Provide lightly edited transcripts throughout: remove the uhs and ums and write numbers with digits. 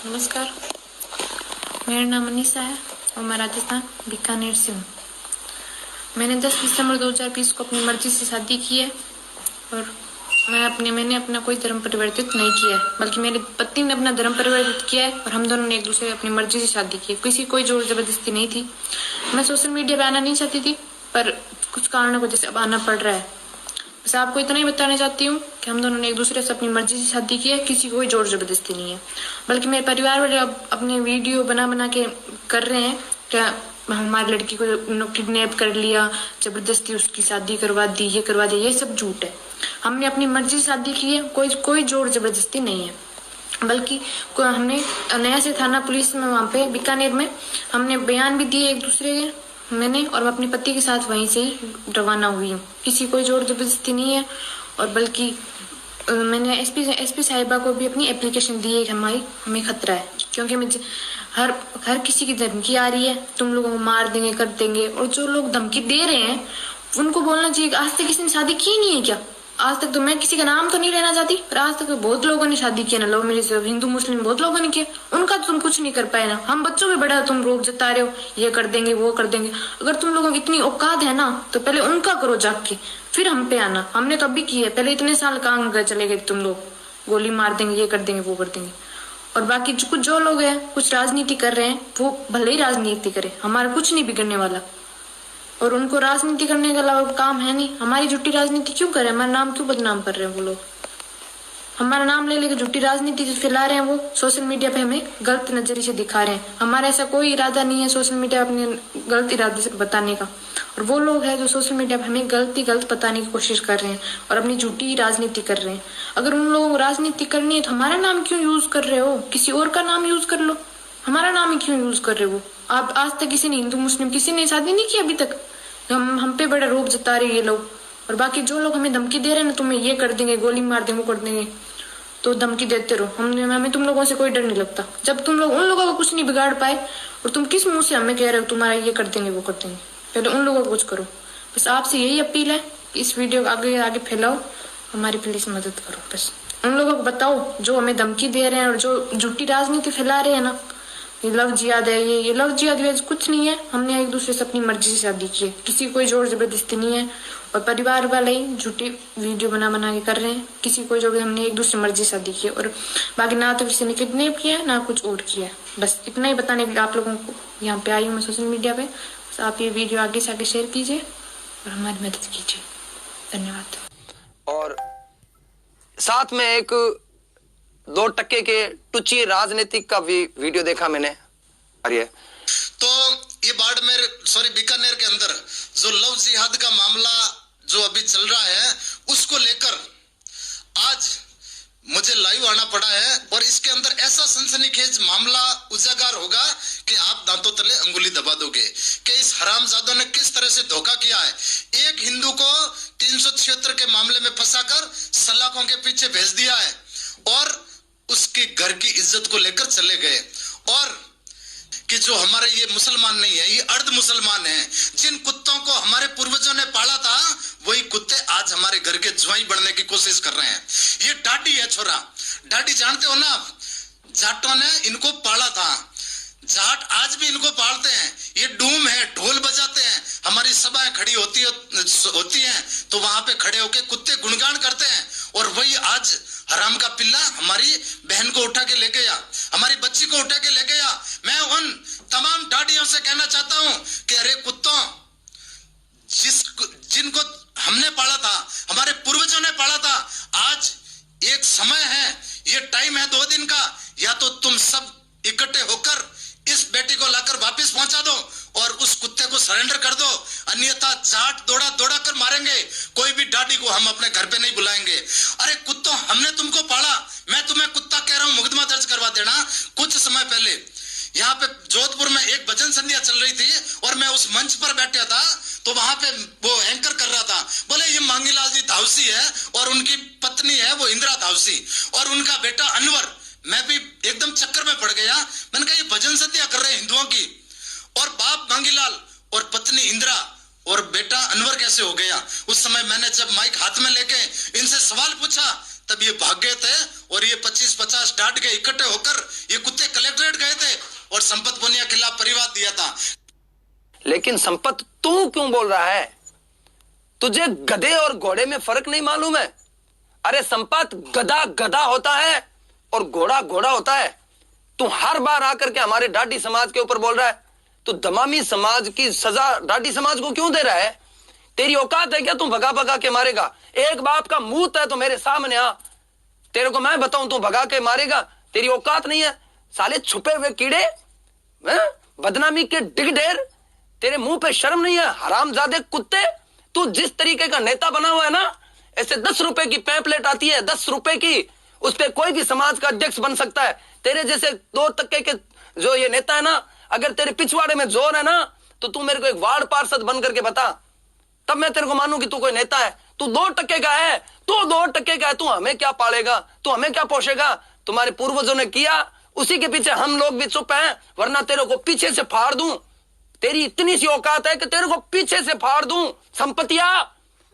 नमस्कार, मेरा नाम अनीसा है और मैं राजस्थान बीकानेर से हूँ। मैंने 10 दिसंबर 2020 को अपनी मर्जी से शादी की है और मैंने अपना कोई धर्म परिवर्तित नहीं किया है, बल्कि मेरे पति ने अपना धर्म परिवर्तित किया है और हम दोनों ने एक दूसरे अपनी मर्जी से शादी की है। किसी कोई जोर जबरदस्ती नहीं थी। मैं सोशल मीडिया पे आना नहीं चाहती थी, पर कुछ कारणों की वजह से अब आना पड़ रहा है। बस आपको इतना ही बताना चाहती हूँ कि हम दोनों ने एक दूसरे से अपनी मर्जी से शादी की है, किसी कोई जोर जबरदस्ती नहीं है। बल्कि मेरे परिवार वाले अब अपने वीडियो बना के कर रहे हैं क्या हमारी लड़की को किडनैप कर लिया, जबरदस्ती उसकी शादी करवा दी, ये करवा दी। ये सब झूठ है। हमने अपनी मर्जी से शादी की है, कोई जोर जबरदस्ती नहीं है। बल्कि हमने नया से थाना पुलिस में वहाँ पे बीकानेर में हमने बयान भी दिए एक दूसरे के, मैंने और मैं अपने पति के साथ वहीं से रवाना हुई हूँ। किसी कोई जोर जबरदस्ती नहीं है। और बल्कि मैंने एसपी साहिबा को भी अपनी एप्लीकेशन दी है कि हमें खतरा है, क्योंकि मुझे हर किसी की धमकी आ रही है, तुम लोगों को मार देंगे, कर देंगे। और जो लोग धमकी दे रहे हैं उनको बोलना चाहिए आज तक किसी ने शादी की नहीं है क्या? आज तक तो मैं किसी का नाम तो नहीं लेना चाहती, पर आज तक तो बहुत लोगों ने शादी किया ना, लोग मेरे से हिंदू मुस्लिम बहुत लोगों ने किया। उनका तो तुम कुछ नहीं कर पाए ना। हम बच्चों के बड़ा तुम रोक जता रहे हो, ये कर देंगे वो कर देंगे। अगर तुम लोगों की इतनी औकात है ना तो पहले उनका करो जाके, फिर हम पे आना। हमने तो अभी की है, पहले इतने साल काम कर चले गए तुम लोग, गोली मार देंगे, ये कर देंगे वो कर देंगे। और बाकी कुछ जो लोग हैं कुछ राजनीति कर रहे हैं, वो भले ही राजनीति करे, हमारा कुछ नहीं बिगड़ने वाला। और उनको राजनीति करने के अलावा काम है नहीं। हमारी झूठी राजनीति क्यों करे? हमारा नाम क्यों बदनाम कर रहे हैं वो लोग? हमारा नाम ले लेकर झूठी राजनीति फैला रहे हैं। वो सोशल मीडिया पे हमें गलत नजरिए से दिखा रहे हैं। हमारा ऐसा कोई इरादा नहीं है सोशल मीडिया अपने गलत इरादे से बताने का। और वो लोग हैं जो सोशल मीडिया पे हमें गलत बताने की कोशिश कर रहे हैं और अपनी झूठी राजनीति कर रहे हैं। अगर उन लोगों को राजनीति करनी है तो हमारा नाम क्यों यूज कर रहे हो? किसी और का नाम यूज कर लो, हमारा नाम ही क्यों यूज कर रहे हो? आप आज तक किसी ने हिंदू मुस्लिम किसी ने शादी नहीं की अभी तक। हम पे बड़ा रूप जता रहे ये लोग। और बाकी जो लोग हमें धमकी दे रहे हैं ना, तुम्हें ये कर देंगे, गोली मार देंगे, वो कर देंगे, तो धमकी देते रहो। हमें तुम लोगों से कोई डर नहीं लगता। जब तुम लोग उन लोगों को कुछ नहीं बिगाड़ पाए और तुम किस मुंह से हमें कह रहे हो तुम्हारा ये कर देंगे वो कर देंगे? पहले उन लोगों को कुछ करो। बस आपसे यही अपील है, इस वीडियो को आगे फैलाओ, हमारी प्लीज मदद करो। बस उन लोगों को बताओ जो हमें धमकी दे रहे हैं और जो झूठी राजनीति फैला रहे हैं ना, ये लव जिहाद है, ये लव जिहाद कुछ नहीं है। हमने एक दूसरे से अपनी मर्जी से शादी की है, किसी कोई जोर जबरदस्ती नहीं है। और परिवार वाले ही झूठी वीडियो बना के कर रहे हैं। किसी को जो भी हमने एक दूसरी मर्जी से शादी की है। और बाकी ना तो किसी ने किडनैप किया है ना कुछ और किया है। बस इतना ही बताने के लिए आप लोगों को यहाँ पे आई हूँ मैं सोशल मीडिया पे। बस आप ये वीडियो आगे से आगे शेयर कीजिए और हमारी मदद कीजिए। धन्यवाद। और साथ में एक 2 टक्के के टुच्ची राजनीतिक का भी वीडियो देखा मैंने। अरे तो ये बीकानेर के अंदर जो लव जिहाद का मामला जो अभी चल रहा है उसको लेकर आज मुझे लाइव आना पड़ा है। और इसके अंदर ऐसा सनसनीखेज मामला उजागर होगा कि आप दांतों तले अंगुली दबा दोगे कि इस हरामजादों ने किस तरह से धोखा किया है। एक हिंदू को 376 के मामले में फंसाकर सलाखों के पीछे भेज दिया है और उसके घर की इज्जत को लेकर चले गए। और कि जो हमारे ये मुसलमान नहीं है, ये अर्ध मुसलमान हैं, जिन कुत्तों को हमारे पूर्वजों ने पाला था वही कुत्ते आज हमारे घर के ज्वाई बनने की कोशिश कर रहे हैं। ये डाडी है छोरा, डाडी जानते हो ना आप? जाटों ने इनको पाला था, जाट आज भी इनको पालते हैं। ये डूम है, ढोल बजाते हैं। हमारी सभाएं खड़ी होती हैं तो वहां पे खड़े होके कुत्ते गुणगान करते हैं। और वही आज हराम का पिल्ला हमारी बहन को उठा के ले गया, हमारी बच्ची को उठा के ले गया। मैं उन तमाम डाडियों से कहना चाहता हूं कि अरे कुत्तों, जिनको हमने पाला था, हमारे पूर्वजों ने पाला था, आज एक समय है, ये टाइम है 2 दिन का, या तो तुम सब इकट्ठे होकर इस बेटी को लाकर वापस पहुंचा दो और उस कुत्ते को सरेंडर कर दो, अन्यथा जाट दौड़ा कर मारेंगे। कोई भी डाडी को हम अपने घर पे नहीं बुलाएंगे। अरे कुत्तों, हमने तुमको पाला, मैं तुम्हें कुत्ता कह रहा हूं, मुकदमा दर्ज करवा देना। कुछ समय पहले यहाँ पे जोधपुर में एक भजन संध्या चल रही थी और मैं उस मंच पर बैठा था तो वहां पे वो एंकर कर रहा था, बोले ये मांगीलाल जी धावसी है और उनकी पत्नी है वो इंदिरा धावसी और उनका बेटा अनवर। मैं भी एकदम चक्कर में पड़ गया। मैंने कहा ये भजन संध्या कर रहे हैं हिंदुओं की और बाप मांगीलाल और पत्नी इंदिरा और बेटा अनवर कैसे हो गया? उस समय मैंने जब माइक हाथ में लेके इनसे सवाल पूछा तब ये भाग गए थे और ये 25-50 डाट के इकट्ठे होकर ये कुत्ते कलेक्ट्रेट गए थे और संपत पुनिया के खिलाफ परिवाद दिया था। लेकिन संपत तू क्यों बोल रहा है? तुझे गधे और घोड़े में फर्क नहीं मालूम है? अरे संपत, गधा गधा होता है और घोड़ा घोड़ा होता है। तू हर बार आकर के हमारे ढाडी समाज के ऊपर बोल रहा है। तू दमामी समाज की सजा ढाडी समाज को क्यों दे रहा है? तेरी औकात है क्या? तू भगा भगा के मारेगा? एक बाप का मूत है तो मेरे सामने आ, तेरे को मैं बताऊं तू भगा के मारेगा? तेरी औकात नहीं है। साले छुपे हुए कीड़े, बदनामी के डिगढेर, तेरे मुंह पे शर्म नहीं है? हरामजादे कुत्ते, तू जिस तरीके का नेता बना हुआ है ना, ऐसे 10 रुपए की पैम्पलेट आती है, 10 रुपए की, उस पे कोई भी समाज का अध्यक्ष बन सकता है। तेरे जैसे 2 टक्के के जो ये नेता है ना, अगर तेरे पिछवाड़े में जोर है ना, तो तू मेरे को एक वार्ड पार्षद बन करके बता, तब मैं तेरे को मानूं कि तू कोई नेता है। तू 2 टक्के का है, तू 2 टक्के का है। तू हमें क्या पालेगा? तू हमें क्या पोषेगा? तुम्हारे पूर्वजों ने किया, उसी के पीछे हम लोग भी चुप हैं, वरना तेरे को पीछे से फाड़ दूं। तेरी इतनी सी औकात है कि तेरे को पीछे से फाड़ दूं। संपतिया,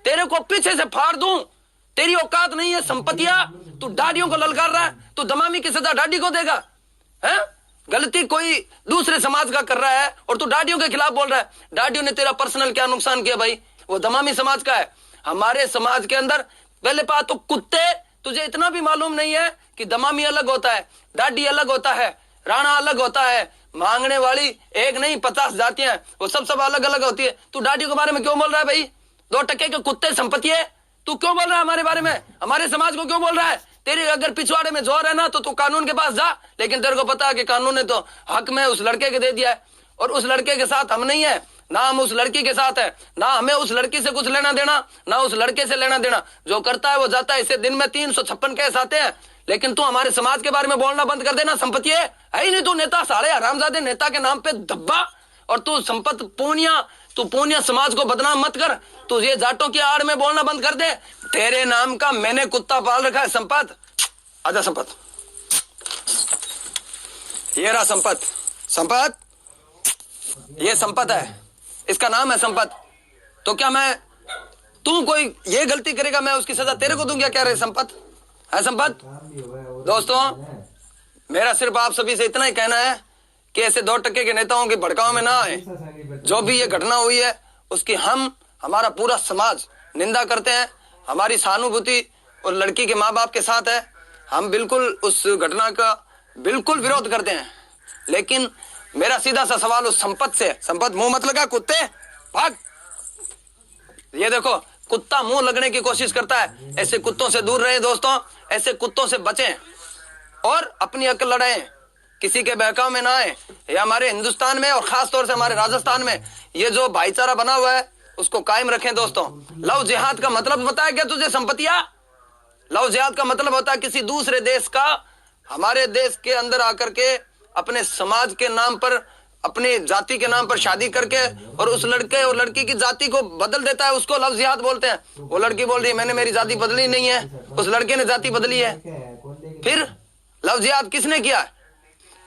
तेरे को पीछे से फाड़ दूं। तेरी औकात नहीं है संपतिया। तू डाडियों को ललकार रहा है, तू दमामी की सजा डाडी को देगा? है गलती कोई दूसरे समाज का कर रहा है और तू डाडियों के खिलाफ बोल रहा है। डाडियों ने तेरा पर्सनल क्या नुकसान किया भाई? वो दमामी समाज का है। हमारे समाज के अंदर पहले बात तो कुत्ते, तुझे इतना भी मालूम नहीं है कि दमामी अलग होता है, डाडी अलग होता है, राणा अलग होता है, मांगने वाली एक नहीं 50 जातियां, वो सब अलग अलग होती है। तू डाडियों के बारे में क्यों बोल रहा है भाई? 2 टक्के के कुत्ते संपत्ति है, तू क्यों बोल रहा है हमारे बारे में? हमारे समाज को क्यों बोल रहा है? तेरे अगर पिछवाड़े में जोर है ना, तो तू कानून के पास जा, लेकिन तेरे को पता है कि कानून ने तो हक में उस लड़के के दे दिया है, और उस लड़के के साथ हम नहीं है, ना हम उस लड़की के साथ है, ना हमें उस लड़की से कुछ लेना देना, ना उस लड़के से लेना देना। जो करता है वो जाता है। इसे दिन में 356 केस आते हैं, लेकिन तू हमारे समाज के बारे में बोलना बंद कर देना। संपत्ति है ही नहीं तू नेता, साले हरामजादे नेता के नाम पे धब्बा। और तू संपत पूनिया, तू पूनिया समाज को बदनाम मत कर। तू ये जाटों की आड़ में बोलना बंद कर दे। तेरे नाम का मैंने कुत्ता पाल रखा है संपत। आजा संपत, ये रहा संपत। संपत, ये संपत है, इसका नाम है संपत। तो क्या मैं, तू कोई ये गलती करेगा मैं उसकी सजा तेरे को दूंगा क्या रे संपत? है संपत? दोस्तों, मेरा सिर्फ आप सभी से इतना ही कहना है कि ऐसे 2 टक्के के नेताओं के भड़काव में ना आए। जो भी ये घटना हुई है उसकी हमारा पूरा समाज निंदा करते हैं। हमारी सहानुभूति और लड़की के माँ बाप के साथ है। हम बिल्कुल उस घटना का बिल्कुल विरोध करते हैं। लेकिन मेरा सीधा सा सवाल उस संपत से, संपत मुंह मत लगा कुत्ते, भाग। ये देखो, कुत्ता मुंह लगने की कोशिश करता है। ऐसे कुत्तों से दूर रहे दोस्तों, ऐसे कुत्तों से बचें और अपनी अक्ल लड़ाएं, किसी के बहकाव में ना आए। ये हमारे हिंदुस्तान में और खास तौर से हमारे राजस्थान में ये जो भाईचारा बना हुआ है उसको कायम रखें दोस्तों। लव जिहाद का मतलब बताया क्या तुझे संपतिया? लव जिहाद का मतलब होता है किसी दूसरे देश का हमारे देश के अंदर आकर के अपने समाज के नाम पर, अपनी जाति के नाम पर शादी करके और उस लड़के और लड़की की जाति को बदल देता है, उसको लव जिहाद बोलते हैं। वो लड़की बोल रही है मैंने मेरी जाति बदली नहीं है, उस लड़के ने जाति बदली है। फिर लव जिहाद किसने किया?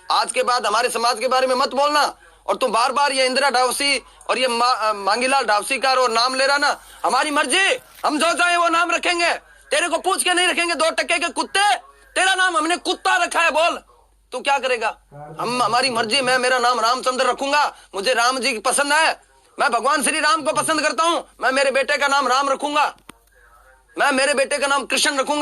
आज के बाद हमारे समाज के बारे में मत बोलना। और तुम बार बार ये इंदिरा ढावसी और ये मांगीलाल ढावसी का और नाम ले रहा ना, हमारी मर्जी, हम जो चाहे वो नाम रखेंगे, तेरे को पूछ के नहीं रखेंगे। 2 टक्के के कुत्ते, तेरा नाम हमने कुत्ता रखा है, बोल तू क्या करेगा? हमारी मर्जी। मैं मेरा नाम रामचंद्र रखूंगा, मुझे राम जी पसंद है, मैं भगवान श्री राम को पसंद करता हूं। मैं मेरे बेटे का नाम राम रखूंगा, मैं मेरे बेटे का नाम कृष्ण रखूंगा।